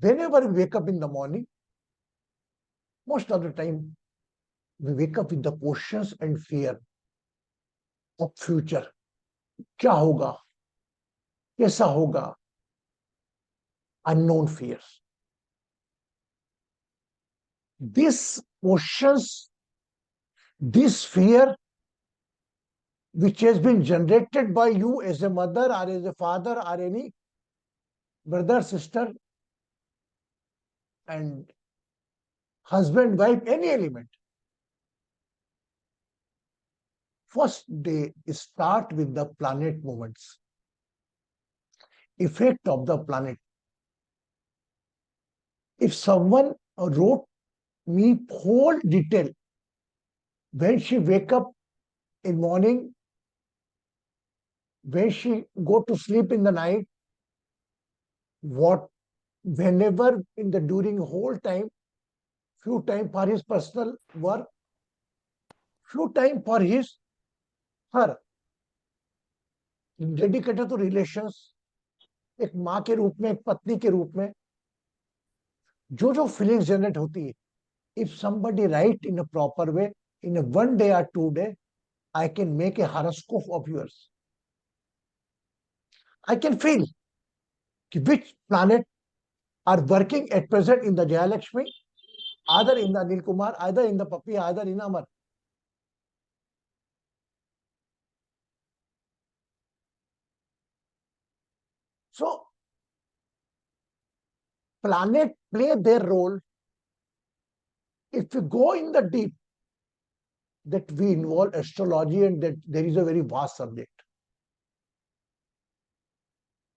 whenever we wake up in the morning, most of the time we wake up with the questions and fear of future. क्या होगा, कैसा होगा, unknown fears. These questions, this fear which has been generated by you as a mother or as a father or any brother, sister, and husband, wife, any element. First they start with the planet movements, effect of the planet. If someone wrote me whole detail when she wake up in morning, when she go to sleep in the night, what whenever in the during whole time, few time for his personal work, few time for his her dedicated to relations, एक माँ के रूप में, एक पत्नी के रूप में जो जो फीलिंग्स जनरेट होती है, if somebody right in a proper way in a 1 day or 2 day, I can make a horoscope of yours. I can feel which planet are working at present in the Jayalakshmi, either in the Anil Kumar, either in the Papi, either in Amar. So planet play their role. If we go in the deep, that we involve astrology and that there is a very vast subject.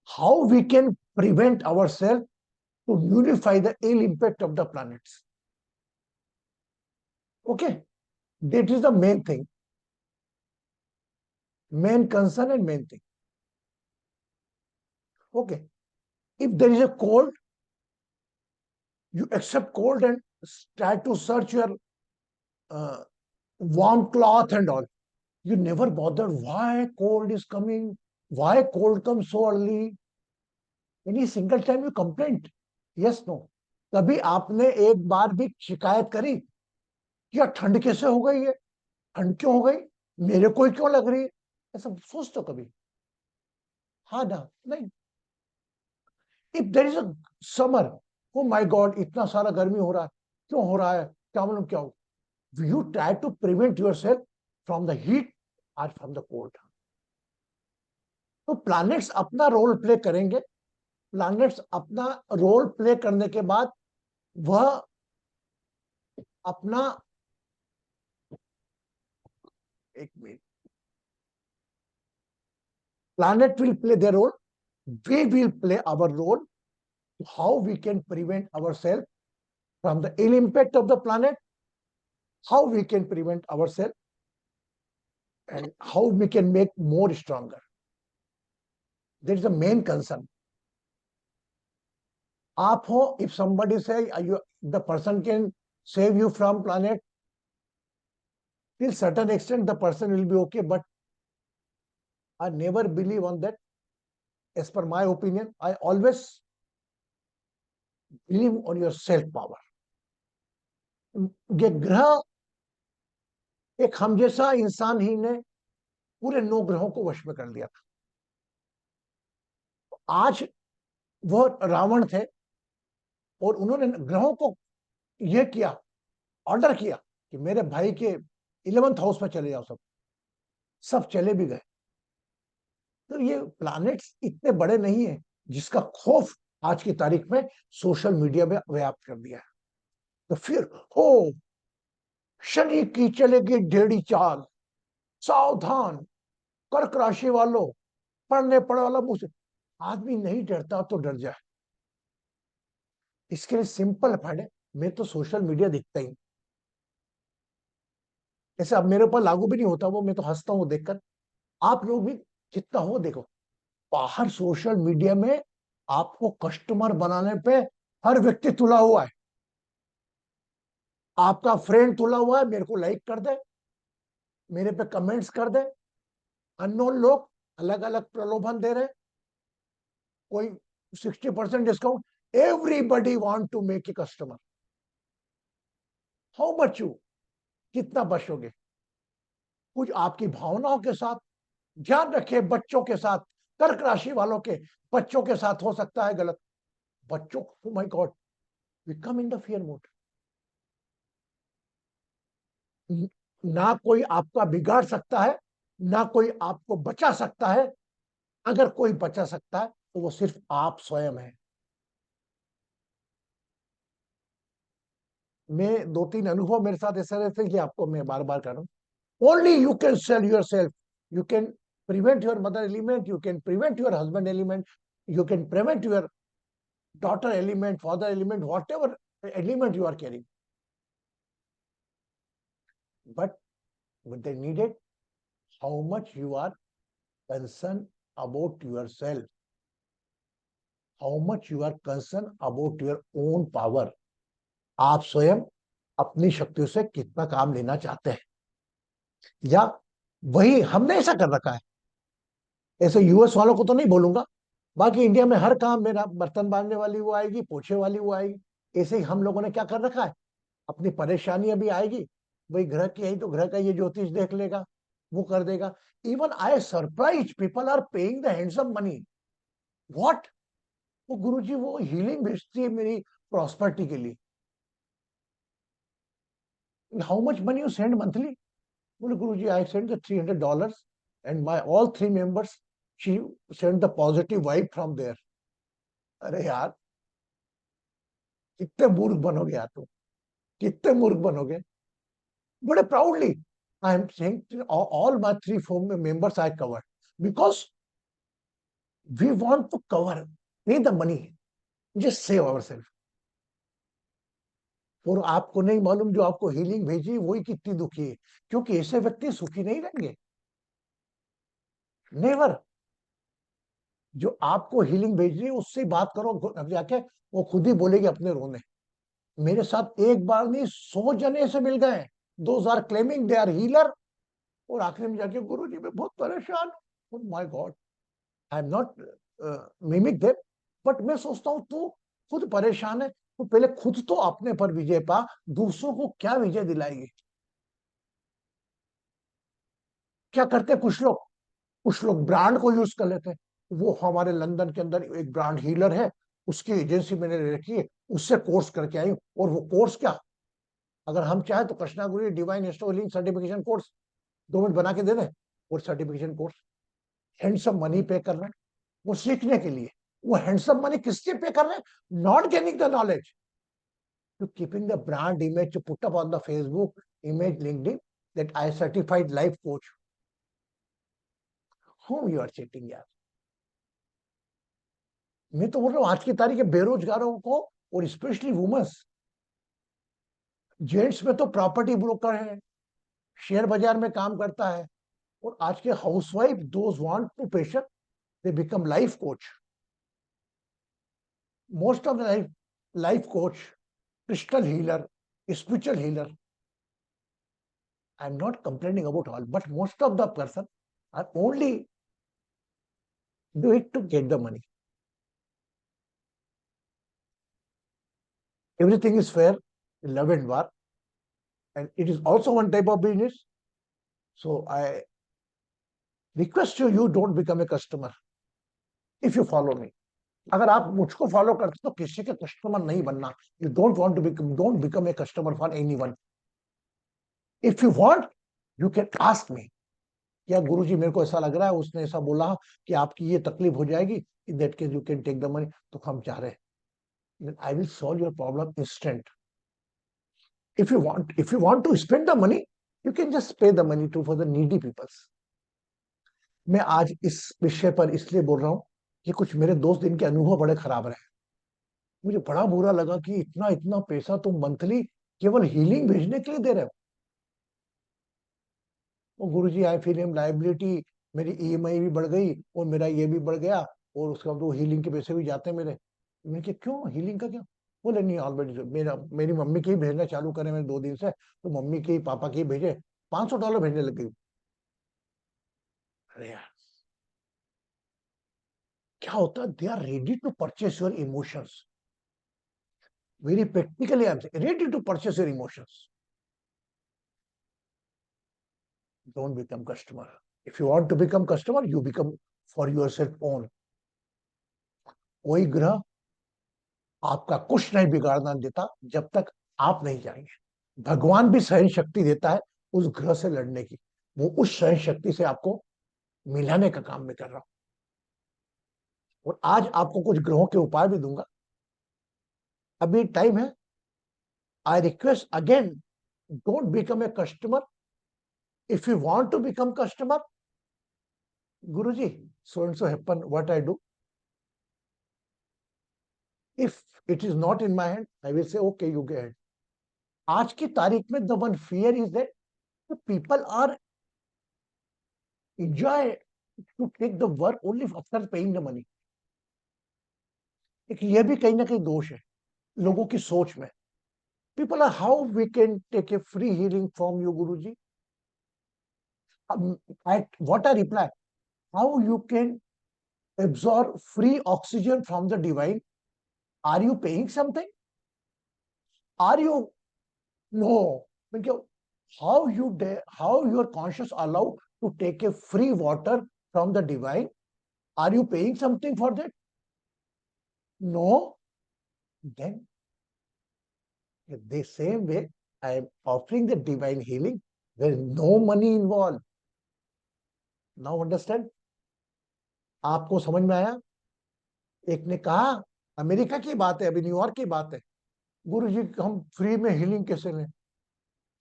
How we can prevent ourselves to nullify the ill impact of the planets. Okay, that is the main thing, main concern and main thing. Okay, if there is a cold, you accept cold and try to search your warm cloth and all. You never bothered why cold is coming, why cold comes so early. Any single time you complained? Yes, no. कभी आपने एक बार भी शिकायत करी कि यार ठंड कैसे हो गई है, ठंड क्यों हो गई, मेरे को ही क्यों लग रही है? ऐसा सोच तो कभी? हाँ ना, नहीं. If there is a summer, oh my God, इतना सारा गर्मी हो रहा है, क्यों हो रहा है, क्या मालूम क्या हो? You try to prevent yourself from the heat or from the cold. तो प्लैनेट्स अपना रोल प्ले करेंगे. प्लैनेट्स अपना रोल प्ले करने के बाद वह अपना, एक minute, planet will play their role, we will play our role. How we can prevent ourselves from the ill impact of the planet, how we can prevent ourselves, and how we can make more stronger. That is the main concern. Aap ho, if somebody say the person can save you from planet, till certain extent the person will be okay, but I never believe on that. As per my opinion, I always believe on your self power. ये ग्रह एक हम जैसा इंसान ही ने पूरे 9 ग्रहों को वश में कर लिया था. आज वह रावण थे और उन्होंने ग्रहों को यह किया, ऑर्डर किया कि मेरे भाई के 11th हाउस में चले जाओ, सब चले भी गए. तो ये प्लैनेट्स इतने बड़े नहीं है जिसका खौफ आज की तारीख में सोशल मीडिया में व्याप्त कर दिया है. तो फिर हो, शनि की चलेगी ढेड़ी चाल, सावधान कर्क राशि वालों, पढ़ने पढ़े वाला मुझसे. आदमी नहीं डरता तो डर जाए. इसके लिए सिंपल फायदे. मैं तो सोशल मीडिया दिखता ही, ऐसे अब मेरे ऊपर लागू भी नहीं होता वो, मैं तो हंसता हूं देखकर. आप लोग भी जितना हो देखो, बाहर सोशल मीडिया में आपको कस्टमर बनाने पे हर व्यक्ति तुला हुआ है. आपका फ्रेंड तुला हुआ है, मेरे को लाइक कर दे, मेरे पे कमेंट्स कर दे. अननोन लोग अलग अलग प्रलोभन दे रहे, कोई 60% discount. Everybody want to make a customer. How much you, कितना बचोगे? कुछ आपकी भावनाओं के साथ. ध्यान रखिए, बच्चों के साथ, कर्क राशि वालों के बच्चों के साथ हो सकता है गलत. बच्चों, oh my God, we come in the fear mode. ना कोई आपका बिगाड़ सकता है, ना कोई आपको बचा सकता है. अगर कोई बचा सकता है तो वो सिर्फ आप स्वयं है. मैं दो तीन अनुभव मेरे साथ ऐसे रहते हैं कि आपको मैं बार बार कर रहा हूं. Only you can sell your self. You can prevent your mother element, you can prevent your husband element, you can prevent your daughter element, father element, whatever element you are carrying. But what they needed, how much you are concerned about yourself, how much you are concerned about your own power. आप स्वयं अपनी शक्तियों से कितना काम लेना चाहते हैं. या वही हमने ऐसा कर रखा है. ऐसे यूएस वालों को तो नहीं बोलूंगा, बाकी इंडिया में हर काम, मेरा बर्तन बांधने वाली वो आएगी, पोछे वाली वो आएगी. ऐसे ही हम लोगों ने क्या कर रखा है, अपनी परेशानी अभी आएगी, वही ग्रह की आई तो ग्रह का ये ज्योतिष देख लेगा, वो कर देगा. Even I surprise, people are paying the handsome money. What? वो गुरुजी वो हीलिंग भेजती है मेरी प्रॉस्पेरिटी के लिए. How much money you send monthly? बोले guruji I send the $300 and my all 3 members she send the positive vibe from there. अरे यार, कितने मूर्ख बनोगे यार तुम, कितने मूर्ख बनोगे. बड़े proudly I am saying all my 3-4 members I covered because we want to cover, pay the money, just save ourselves. और आपको नहीं मालूम जो आपको हीलिंग भेजी वही कितनी दुखी है, क्योंकि ऐसे व्यक्ति सुखी नहीं रहेंगे. नेवर. जो आपको हीलिंग भेज रही है उससे बात करो जाके, वो खुद ही बोलेगी अपने रोने. मेरे साथ एक बार नहीं 100 जने से मिल गए. Those are claiming they are healer, और आखिर में जाके गुरुजी मैं बहुत परेशान हूँ. My god, I am not mimic them, but मैं सोचता हूं तू खुद परेशान है, तो पहले खुद तो अपने पर विजय पा, दूसरों को क्या विजय दिलाएगी. क्या करते कुछ लोग ब्रांड को यूज कर लेते हैं. वो हमारे लंदन के अंदर एक ब्रांड हीलर है, उसकी एजेंसी मैंने रखी है, उससे कोर्स करके आई हूं. और वो कोर्स क्या, अगर हम चाहे तो कृष्णा गुरु डिवाइन एस्ट्रोलिंग सर्टिफिकेशन कोर्स 2 मिनट बना के दे दें. और सर्टिफिकेशन कोर्स हैंडसम मनी पे कर रहे हैं वो सीखने के लिए. वो हैंडसम मनी किससे पे कर रहे हैं? Not gaining the knowledge, to keeping the brand image, to put up on the Facebook image, LinkedIn, that I certified life coach. Whom you are cheating यार. मैं तो बोल रहा हूँ आज की तारीख के बेरोजगारों को, और स्पेशली वुमेन्स. जेंट्स में तो प्रॉपर्टी ब्रोकर है, शेयर बाजार में काम करता है, और आज के housewife those want to passion, they become life coach. Most of the life coach, crystal healer, spiritual healer. I'm not complaining about all, but most of the person are only do it to get the money. Everything is fair in love and war, and it is also one type of business. So I request you, you don't become a customer if you follow me. अगर आप मुझको follow करते तो किसी के customer नहीं बनना. You don't want to become, don't become a customer for anyone. If you want, you can ask me, क्या गुरुजी मेरे को ऐसा लग रहा है, उसने ऐसा बोला कि आपकी ये तकलीफ हो जाएगी, in that case you can take the money. तो हम चाह रहे हैं, I will solve your problem instant. if you want to spend the money, you can just pay the money to for the needy peoples. मैं आज इस विषय पर इसलिए बोल रहा हूं कि कुछ मेरे दोस्त, इनके अनुभव बड़े खराब रहे. मुझे बड़ा बुरा लगा कि इतना इतना पैसा तुम मंथली केवल हीलिंग भेजने के लिए दे रहे हो. गुरुजी आई फील हिम लाइबिलिटी, मेरी ईएमआई भी बढ़ गई और मेरा ये भी बढ़ गया, और उसका तो हीलिंग के पैसे भी जाते हैं मेरे. मैंने कहा क्यों, हीलिंग का क्या? बोले नहीं, ऑलरेडी मेरी मम्मी के ही भेजना चालू करे मैंने 2 दिन से, तो मम्मी के ही पापा के ही भेजे, $500 भेजने लग गई. अरे यार, क्या होता है, they are ready to purchase your emotions. Very practically, I'm saying, ready to purchase your emotions. Don't become customer. If you want to become customer, you become for yourself own. कोई ग्रह आपका कुछ नहीं बिगाड़ना देता जब तक आप नहीं जाएंगे। भगवान भी सहन शक्ति देता है उस ग्रह से लड़ने की, वो उस सहन शक्ति से आपको मिलाने का काम मैं कर रहा हूं। और आज आपको कुछ ग्रहों के उपाय भी दूंगा। अभी टाइम है। I request again, don't become a customer. If you want to become customer, Guruji so and so happen, what I do? If it is not in my hand, I will say okay, you get it. आज की तारीख में the one fear is that the people are enjoy to take the work only after paying the money. एक ये भी कहीं ना कहीं दोष है लोगों की सोच में। People are, how we can take a free healing from you, Guruji? At what I reply, how you can absorb free oxygen from the divine? Are you paying something? Are you? No. Because how your conscious allowed to take a free water from the divine? Are you paying something for that? No. Then the same way I am offering the divine healing. There is no money involved. Now understand? आपको समझ में आया? एक ने कहा, America की बात है, अभी न्यूयॉर्क की बात है, गुरुजी हम फ्री में हीलिंग कैसे लें?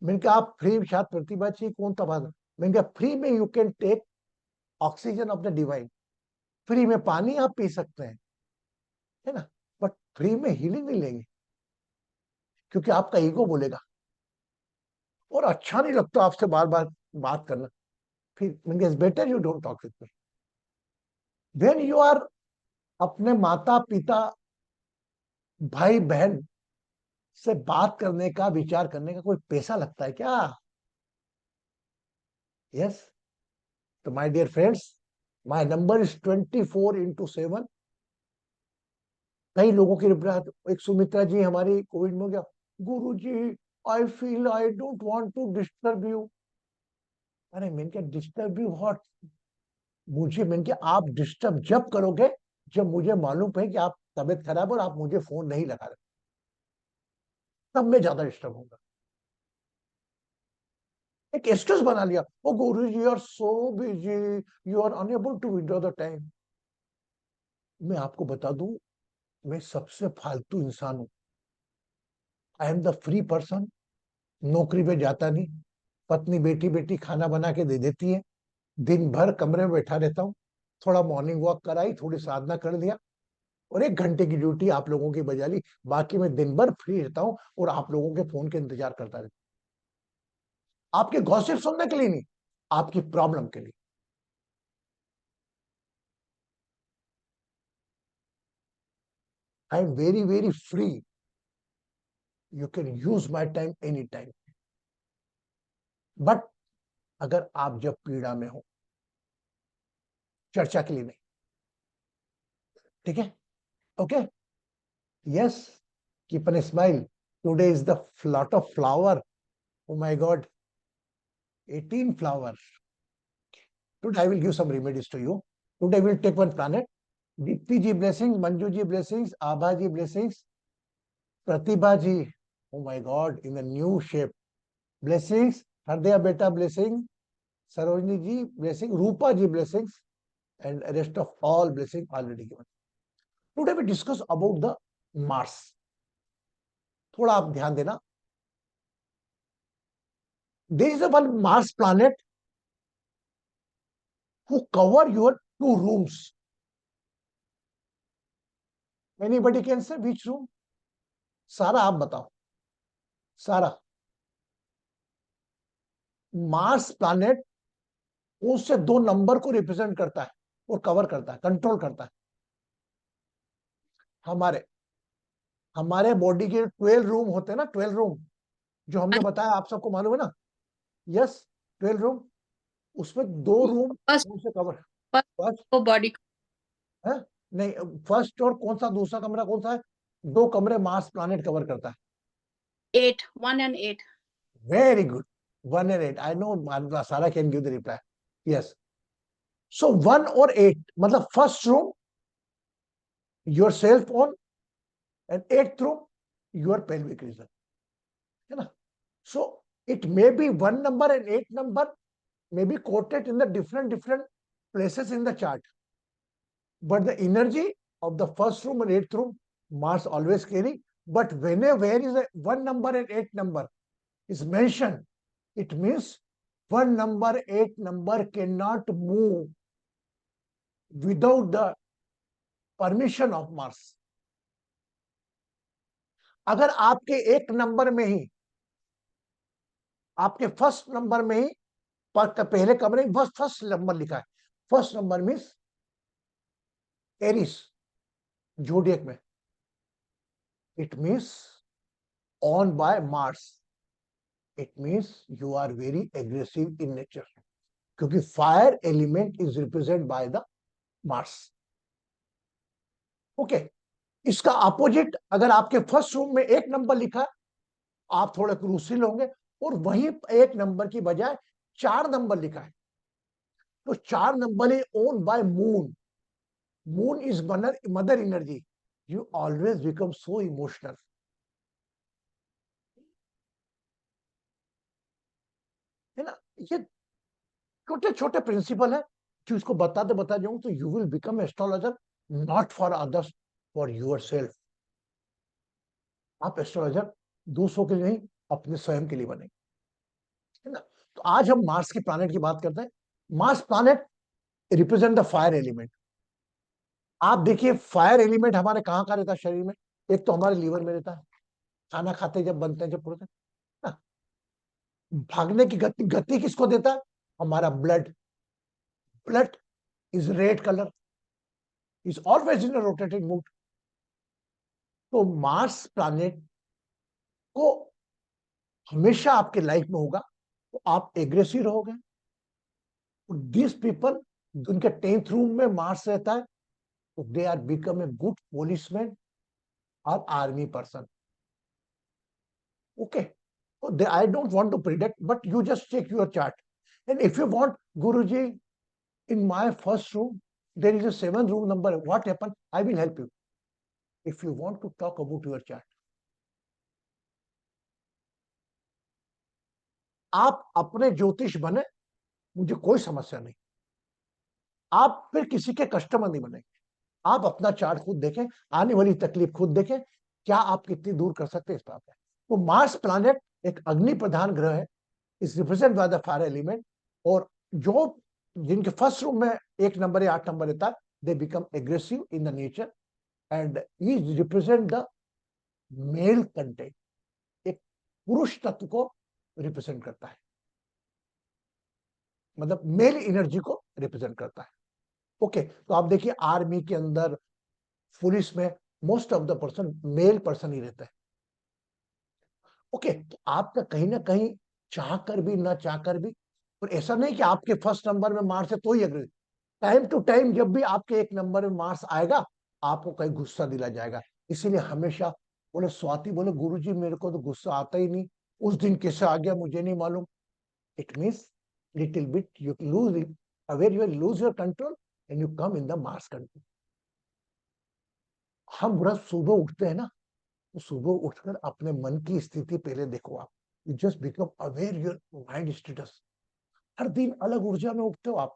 मैंने कहा आप फ्री, शायद प्रतिभा चाहिए, कौन था बात? मैंने कहा फ्री में you can take oxygen of the divine, free में पानी आप पी सकते हैं, है ना, बट फ्री में हीलिंग नहीं लेंगे, क्योंकि आपका ईगो बोलेगा और अच्छा नहीं लगता आपसे बार बार बात करना। फिर मैंने कहा better you don't talk with me. When you are अपने माता पिता भाई बहन से बात करने का, विचार करने का कोई पैसा लगता है क्या? यस। तो my dear friends, my number is 24/7। कई लोगों की रिप्लाई, एक सुमित्रा जी हमारी कोविड में हो गया, guru ji I feel I don't want to disturb you. अरे मैंने क्या डिस्टर्ब यू व्हाट? मुझे, मैंने क्या आप डिस्टर्ब जब करोगे जब मुझे मालूम है कि आप तबीयत खराब और आप मुझे फोन नहीं लगा रहे, तब मैं ज्यादा डिस्टर्ब होगा। एक एक्सक्यूज बना लिया, oh guru ji you are so busy, you are unable to withdraw the time. मैं आपको बता दूं, मैं सबसे फालतू इंसान हूं। I am the free person. नौकरी पे जाता नहीं, पत्नी बेटी बेटी खाना बना के दे देती है, दिन भर कमरे में बैठा रहता हूँ, थोड़ा मॉर्निंग वॉक कराई, थोड़ी साधना कर लिया और 1 घंटे की ड्यूटी आप लोगों की बजा ली। बाकी मैं दिन भर फ्री रहता हूँ और आप लोगों के फोन के इंतजार करता रहता हूँ, आपके गॉसिप सुनने के लिए नहीं, आपकी प्रॉब्लम के लिए। I am very very free, you can use my time any time. But अगर आप जब पीड़ा में हो, चर्चा के लिए नहीं, ठीक है? Okay, yes, keep an smile. Today is the float of flower, oh my god, 18 flowers. Today I will give some remedies to you. Today we will take one planet. Deepti ji blessings, Manju ji blessings, Abha ji blessings, Pratibha ji, oh my God, in a new shape. Blessings, Hardaya Beta blessing, Sarojini ji blessing, Rupa ji blessings, and rest of all blessings already given. Today we discuss about the Mars. थोड़ा आप ध्यान देना. There is a one Mars planet who cover your 2 rooms. Anybody can say which room? सारा आप बताओ, सारा। Mars planet उससे 2 number को रिप्रेजेंट करता है और कवर करता है, कंट्रोल करता है। हमारे हमारे बॉडी के 12 रूम होते हैं ना, 12 रूम जो हमने बताया, आप सबको मालूम है ना? यस, 12 रूम, उसमें 2 रूम उनसे कवर। फर्स्ट बॉडी है नहीं, फर्स्ट और कौन सा दूसरा कमरा कौन सा है? दो कमरे मार्स प्लैनेट कवर करता है? 8, 1 and 8. Very good. 1 and 8. I know Sara can give the reply. Yes. So 1 or 8, मतलब first room, your cell phone, and 8th room, your pelvic region. है ना? So it may be 1 number and 8 number may be quoted in the different places in the chart. But the energy of the first room and 8th room, Mars always carry. But where is a 1 number and 8 number is mentioned, it means 1 number, 8 number cannot move without the permission of Mars. अगर आपके एक number में ही, आपके first number में ही पहले कमरे में बस फर्स्ट नंबर लिखा है, first number means Aries zodiac में, it means on by Mars, it means you are very aggressive in nature, क्योंकि fire element is represent by the Mars. Okay, इसका अपोजिट अगर आपके फर्स्ट रूम में एक number लिखा, आप थोड़े क्रूसिल होंगे, और वहीं एक नंबर की बजाय 4 नंबर लिखा है, तो 4 number is own by moon. Moon is mother energy. You always become so emotional. है ना? ये छोटे छोटे प्रिंसिपल है जो इसको बता जाऊं तो you will become astrologer not for others, for yourself. आप एस्ट्रोलॉजर दूसरों के लिए नहीं, अपने स्वयं के लिए बनेंगे. है ना? तो आज हम मार्स की प्लैनेट की बात करते हैं. Mars planet represent the fire element. आप देखिए फायर एलिमेंट हमारे कहां का रहता है शरीर में? एक तो हमारे लीवर में रहता है, खाना खाते जब बनते हैं, जब पुरते हैं. भागने की गति किसको देता है? हमारा blood. Blood is red colour, is always in rotating mood. तो मार्स प्लैनेट को हमेशा आपके लाइफ में होगा, तो आप एग्रेसिव रहोगे. दिस पीपल जिनके 10th रूम में मार्स रहता है, तो they are become a good policeman और army person. Okay, I don't want to predict, but you just check your chart. And if you want, Guruji, in my first room, there is a 7th room number. What happened? I will help you. If you want to talk about your chart. आप अपने ज्योतिष बने, मुझे कोई समस्या नहीं. आप फिर किसी के कस्टमर नहीं बनेंगे. आप अपना चार्ट खुद देखें, आने वाली तकलीफ खुद देखें, क्या आप कितनी दूर कर सकते हैं इस बात है. तो मार्स प्लैनेट एक अग्नि प्रधान ग्रह है, is represent by the fire element. और जो जिनके फर्स्ट रूम में 1 नंबर या 8 नंबर रहता है, they become aggressive in the nature and is represent the male content. एक पुरुष तत्व को रिप्रेजेंट करता है, मतलब मेल एनर्जी को रिप्रेजेंट करता है. ओके, तो आप देखिए आर्मी के अंदर, पुलिस में most of the person male person ही रहता है. ओके, तो आपका कहीं ना कहीं चाह कर भी ना चाह कर भी, और ऐसा नहीं कि आपके फर्स्ट नंबर में मार्स है तो ही अग्रेसिव. टाइम टू टाइम जब भी आपके एक नंबर में मार्स आएगा, आपको कहीं गुस्सा दिला जाएगा. इसीलिए हमेशा बोले, स्वाति बोले, गुरुजी मेरे को तो गुस्सा आता ही नहीं, उस दिन कैसे आ गया मुझे नहीं मालूम. It means little bit you lose aware, you lose your control and you come in the Mars control. हम रोज सुबह उठते हैं ना, तो सुबह उठकर अपने मन की स्थिति पहले देखो. आप you just become aware your mind status. हर दिन अलग ऊर्जा में उठते हो आप.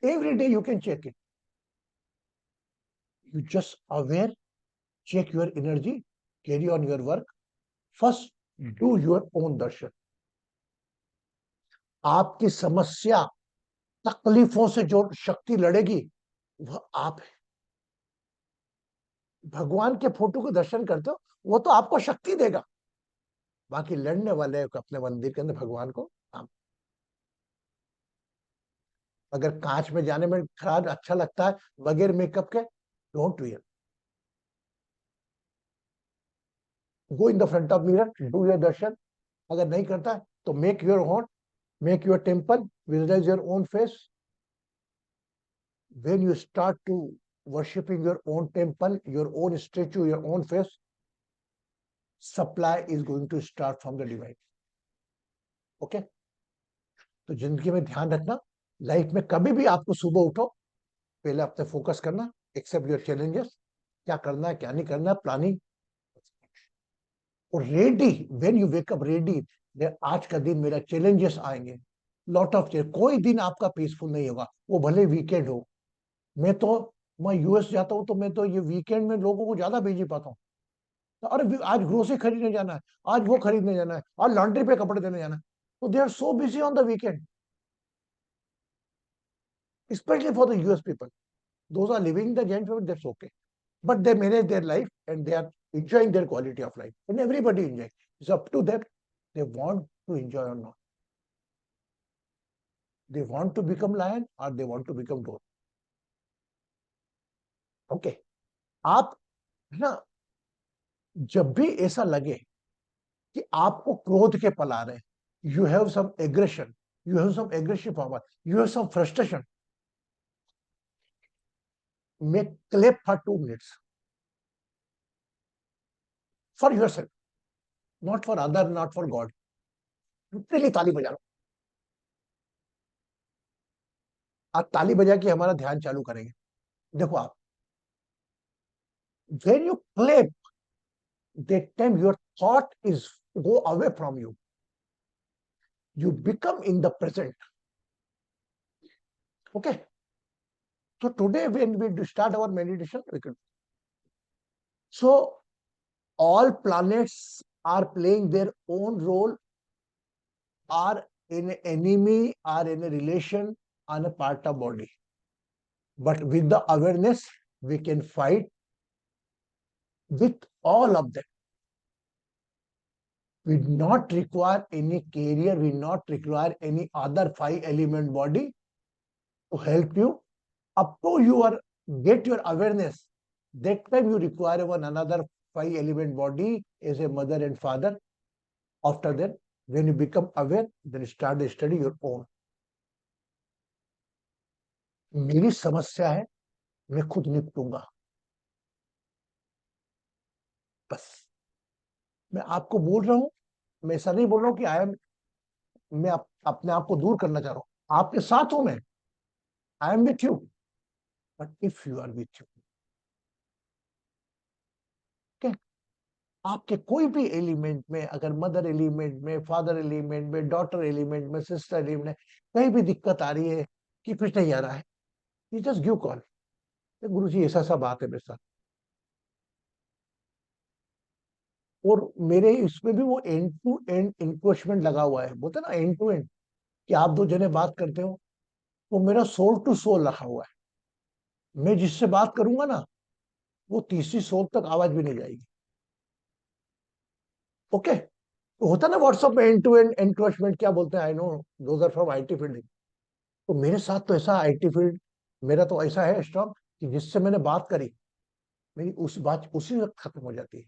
Every day you can check it. You just aware, check your energy, carry on your work. First do your own darshan. आपकी समस्या, तकलीफों से जो शक्ति लड़ेगी वह आप है. भगवान के फोटो को दर्शन करते हो, वो तो आपको शक्ति देगा. बाकी लड़ने वाले अपने मंदिर के अंदर भगवान को काम. अगर कांच में जाने में खराब अच्छा लगता है बगैर मेकअप के, don't wear. Go in the front of mirror, do your darshan. अगर नहीं करता तो make your heart, make your temple, visualize your own face. when you start to worshipping your own temple, your own statue, your own face, supply is going to start from the divine. Okay? तो जिंदगी में ध्यान रखना, life में कभी भी आपको सुबह उठो, पहले अपने फोकस करना, एक्सेप्ट योर चैलेंजेस, क्या करना है क्या नहीं करना, प्लानिंग, और ready, when you wake up ready, आज का दिन मेरा चैलेंजेस आएंगे, लॉट ऑफ चैलेंज, कोई दिन आपका पीसफुल नहीं होगा, वो भले वीकेंड हो। मैं यूएस जाता हूँ तो मैं तो ये वीकेंड में लोगों को ज्यादा भेज पाता हूँ, तो अरे आज ग्रोसरी खरीदने जाना है, आज वो खरीदने जाना है, आज लॉन्ड्री पे कपड़े देने जाना है, तो they are so busy on the weekend, especially for the US people. Those are living the giant family, that's okay. But they manage their life and they are enjoying their quality of life. And everybody enjoys. It's up to them. They want to enjoy or not. They want to become lion or they want to become dog. Okay. आप ना जब भी ऐसा लगे कि आपको क्रोध के पल आ रहे हैं, you have some aggression, you have some aggressive power, you have some frustration, make clap for 2 minutes for yourself, not for other, not for God. Literally ताली बजा लो। आप ताली बजा के हमारा ध्यान चालू करेंगे। देखो आप, when you clap, that time your thought is go away from you. You become in the present. Okay. So today when we start our meditation, we can. So all planets are playing their own role, are in an enemy, are in a relation, on a part of body. But with the awareness, we can fight with all of them. We not require any carrier, we not require any other 5 element body to help you. Up to you get your awareness, that time you require one another 5 element body as a mother and father. After that, when you become aware, then start the study your own. मेरी समस्या है, मैं खुद निपटूंगा, बस। मैं आपको बोल रहा हूं, मैं ऐसा नहीं बोल रहा हूं कि मैं अपने आप को दूर करना चाह रहा हूं, आपके साथ हूं मैं, I am with you, but if you are with you, आपके कोई भी एलिमेंट में, अगर मदर एलिमेंट में, फादर एलिमेंट में, डॉटर एलिमेंट में, सिस्टर एलिमेंट में कहीं भी दिक्कत आ रही है कि कुछ नहीं आ रहा है, यू जस्ट गिव कॉल, गुरु जी ऐसा सा बात है मेरे साथ। और मेरे इसमें भी वो एंड टू एंड इंक्रोचमेंट लगा हुआ है, बोलते ना एंड टू एंड, कि आप दो जने बात करते हो, वो मेरा सोल टू सोल रखा हुआ है, मैं जिससे बात करूंगा ना, वो तीसरी सोल तक आवाज भी नहीं जाएगी। ओके, तो होता ना व्हाट्सएप में एंड टू एंड एनक्रोचमेंट, क्या बोलते हैं, I know those are from IT field. तो मेरे साथ तो ऐसा आईटी फील्ड मेरा तो ऐसा है स्ट्रॉन्ग, कि जिससे मैंने बात करी, मेरी उस बात उसी वक्त खत्म हो जाती है।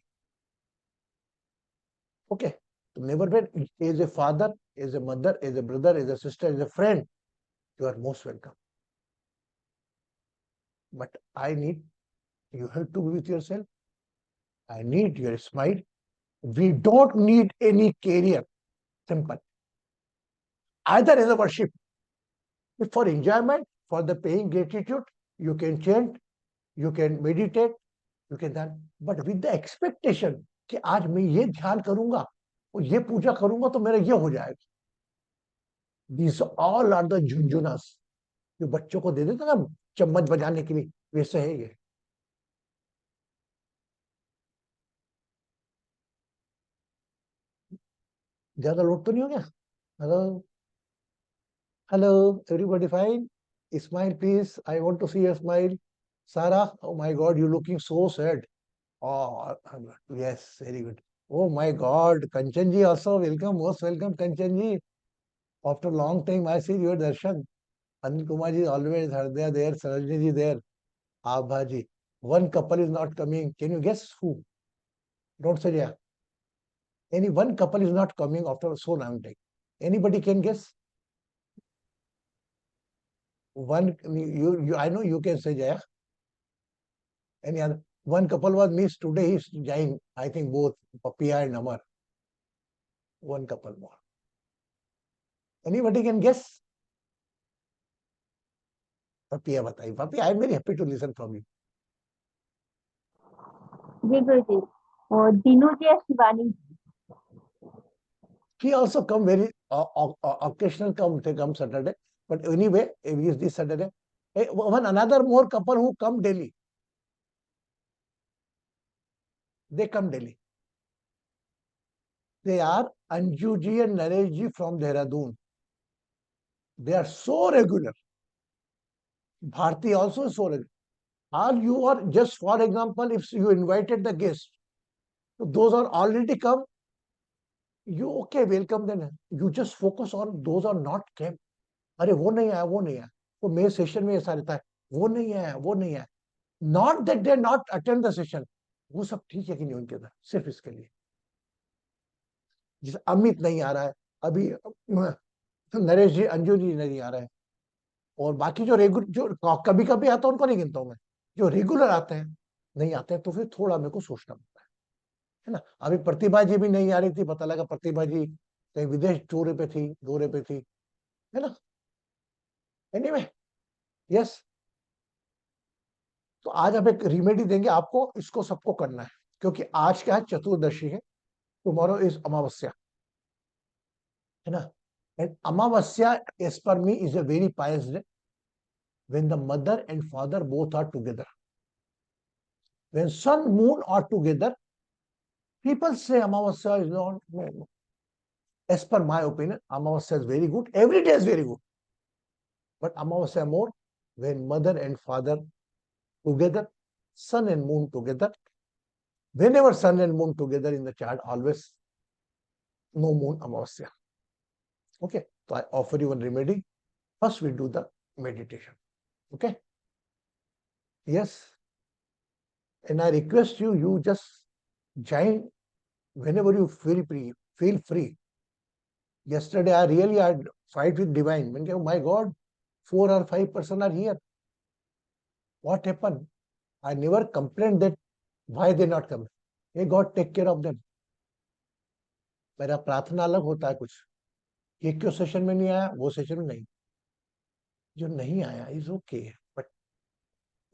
ओके, तो never wait, as a father, as a mother, as a brother, as a sister, as a friend, you are most welcome, but I need, you have to be with yourself. I need your smile. We don't need any career. Simple. Either as a worship, if for enjoyment, for the paying gratitude, you can chant, you can meditate, you can ध्यान, but with the expectation कि आज मैं ये ध्यान करूंगा और ये पूजा करूंगा तो मेरा ये हो जाएगा। These all are the झुंझुनास, जो बच्चों को दे देते ना चम्मच बजाने के लिए, वैसे है ये। ज्यादा लोड तो नहीं हो गया? Hello hello, everybody fine? Smile please, I want to see your smile. Sarah, oh my God, you're looking so sad. Oh, yes, very good. Oh my God, Kanchanji also welcome, most welcome, Kanchanji. After long time, I see your darshan. Anil Kumar ji always are there, Sarojini ji there, Abha ji. One couple is not coming. Can you guess who? Don't say yeah. Any one couple is not coming after so long time. Anybody can guess? One, I know you can say Jaya. Any other? One couple was missed today. He's joined. I think both Papia and Amar. One couple more. Anybody can guess? Papia, बताइए. Papia, I'm very happy to listen from you. जी गुरुजी, और दीनू जी या शिवानी जी? He also come very occasional come Saturday, but anyway, it is this Saturday. One another more couple who come daily. They come daily. They are Anju ji and Naresh ji from Dehradun. They are so regular. Bharti also is so regular. Or you are just, for example, if you invited the guest, so those are already come, you okay, welcome them. You just focus on those are not came. अरे वो नहीं आया, वो नहीं आया. तो मेरे session में ऐसा रहता है, वो नहीं आया, वो नहीं आया. Not that they not attend the session. वो सब ठीक है कि नहीं उनके अंदर, सिर्फ इसके लिए. जैसे अमित नहीं आ रहा है अभी, नरेश जी, अंजू जी नहीं आ रहे हैं, और बाकी जो रेगुलर, जो कभी कभी आता है उनको नहीं गिनता हूं मैं, जो रेगुलर आते हैं नहीं आते हैं, तो फिर थोड़ा मेरे को सोचना पड़ता है ना. अभी प्रतिभा जी भी नहीं आ रही थी, पता लगा प्रतिभा जी कहीं विदेश टूर पे थी, दौरे पे थी, है ना. Anyway, yes. तो आज अब एक रिमेडी देंगे आपको, इसको सबको करना है, क्योंकि आज क्या है, चतुर्दशी है, टुमारो इज अमावस्या, है ना. And Amavasya as per me is a very pious day, when the mother and father both are together. When sun, moon are together, people say Amavasya is not. No. As per my opinion, Amavasya is very good. Every day is very good. But Amavasya more when mother and father together, sun and moon together. Whenever sun and moon together in the chart, always no moon Amavasya. Okay, so I offer you one remedy. First, we do the meditation. Okay. Yes. And I request you, you just join whenever you feel free. Yesterday, I really had fight with divine. When oh my God, 4 or 5 person are here. What happened? I never complained that why they not come. Hey God, take care of them. मेरा प्रार्थना अलग होता है कुछ. ये क्यों session में नहीं आया, वो सेशन में नहीं. जो नहीं आया is okay, but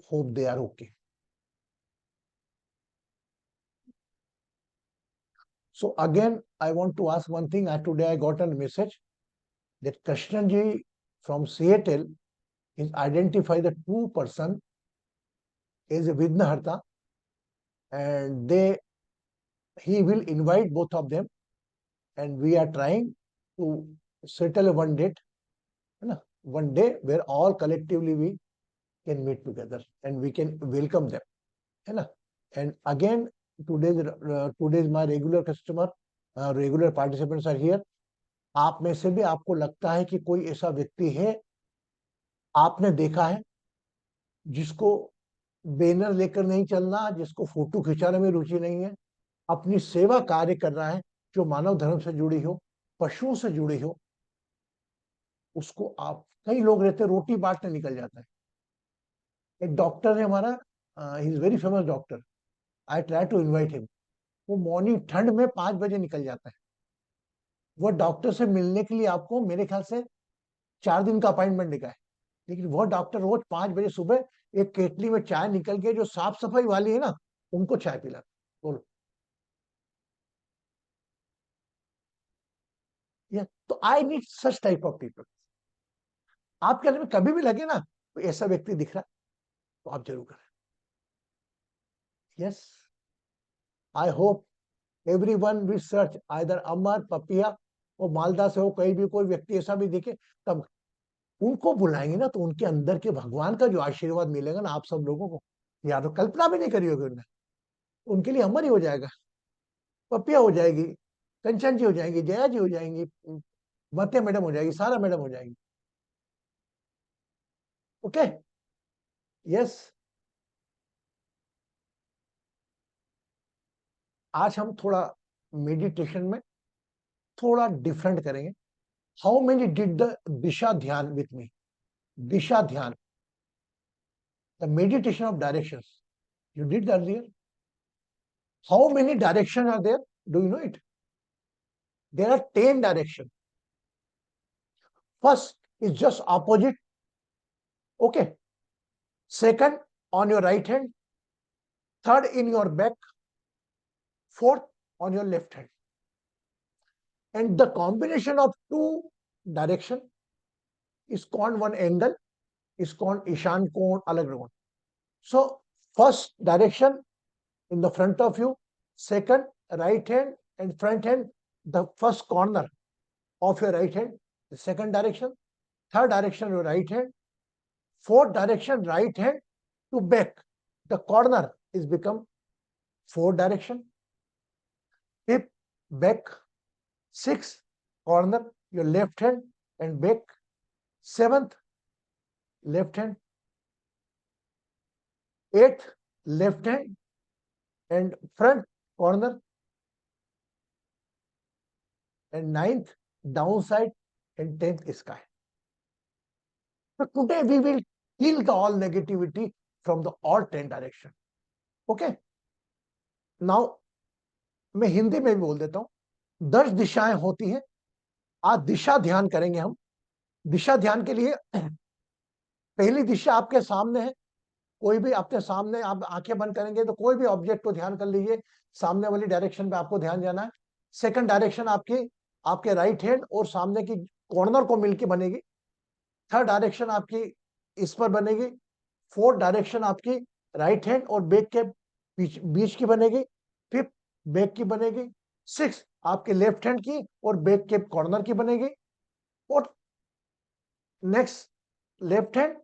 hope they are okay. So again, I want to ask one thing. Today I got a message that Krishnanji from Seattle is identify the 2 person as a Vidnaharta, and he will invite both of them, and we are trying to settle one date, one day where all collectively we can meet together and we can welcome them, and again today's my regular customer, regular participants are here. आप में से भी आपको लगता है कि कोई ऐसा व्यक्ति है आपने देखा है जिसको बैनर लेकर नहीं चलना, जिसको फोटो खिंचाने में रुचि नहीं है, अपनी सेवा कार्य कर रहा है, जो मानव धर्म से जुड़ी हो, पशुओं से जुड़ी हो, उसको आप, कई लोग रहते रोटी बांटने निकल जाता है. एक डॉक्टर है हमारा, he is very famous doctor. I try to invite him. वो मॉर्निंग ठंड में 5 बजे निकल जाता है. वो डॉक्टर से मिलने के लिए आपको मेरे ख्याल से 4 दिन का अपॉइंटमेंट लिखा है, लेकिन वो डॉक्टर रोज 5 बजे सुबह एक केटली में चाय निकल के जो साफ सफाई वाली है ना, उनको चाय पिलाता. बोलो. तो I need such type of people. आपके अंदर में कभी भी लगे ना कोई ऐसा व्यक्ति दिख रहा तो आप जरूर करें. Yes, I hope everyone will search either Amar, Papiya और मालदा से हो, कहीं भी कोई व्यक्ति ऐसा भी दिखे, तब उनको बुलाएंगे ना, तो उनके अंदर के भगवान का जो आशीर्वाद मिलेगा ना आप सब लोगों को, या तो कल्पना भी नहीं करी होगी उन्होंने, उनके लिए अमर ही हो जाएगा, पपिया हो जाएगी, कंचन जी हो जाएंगी, जया जी हो जाएंगी, मत्या मैडम हो जाएगी, सारा मैडम हो जाएगी. ओके. यस. आज हम थोड़ा मेडिटेशन में थोड़ा डिफरेंट करेंगे. हाउ मेनी डिड द दिशा ध्यान विथ मी? दिशा ध्यान, the meditation of directions. You did earlier. How many directions are there? Do you know it? There are 10 directions. First is just opposite. Okay. Second, on your right hand. Third, in your back. Fourth, on your left hand. And the combination of two direction is called one angle, is called Ishan Kon, Alag Kon. So first direction in the front of you, second right hand and front hand, the first corner of your right hand, the second direction, third direction your right hand, fourth direction right hand to back, the corner is become fourth direction, fifth back, sixth corner your left hand and back, seventh left hand, eighth left hand and front corner, and ninth downside, and 10th sky. So today we will kill the all negativity from the all 10 direction. Okay. Now मैं हिंदी में भी बोल देता हूं. 10 दिशाएं होती हैं. आज दिशा ध्यान करेंगे हम. दिशा ध्यान के लिए पहली दिशा आपके सामने है. कोई भी आपके सामने, आप आंखें बंद करेंगे तो कोई भी ऑब्जेक्ट को ध्यान कर लीजिए. सामने वाली डायरेक्शन पे आपको ध्यान देना है. सेकंड डायरेक्शन आपके राइट हैंड और सामने की कॉर्नर को मिलकर बनेगी. थर्ड डायरेक्शन आपकी इस पर बनेगी. फोर्थ डायरेक्शन आपकी राइट हैंड और बैक के बीच की बनेगी. फिफ्थ बैक की बनेगी. सिक्स आपके लेफ्ट हैंड की और बैक के कॉर्नर की बनेगी. और next left hand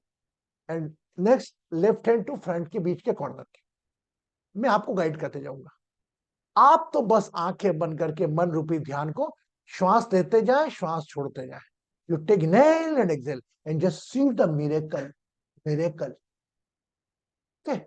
and next left hand to front के बीच के कॉर्नर की. मैं आपको गाइड करते जाऊंगा. आप तो बस आंखें बंद करके मन रूपी ध्यान को श्वास लेते जाएं, श्वास छोड़ते जाएं. You take inhale and exhale and just see the miracle. Okay.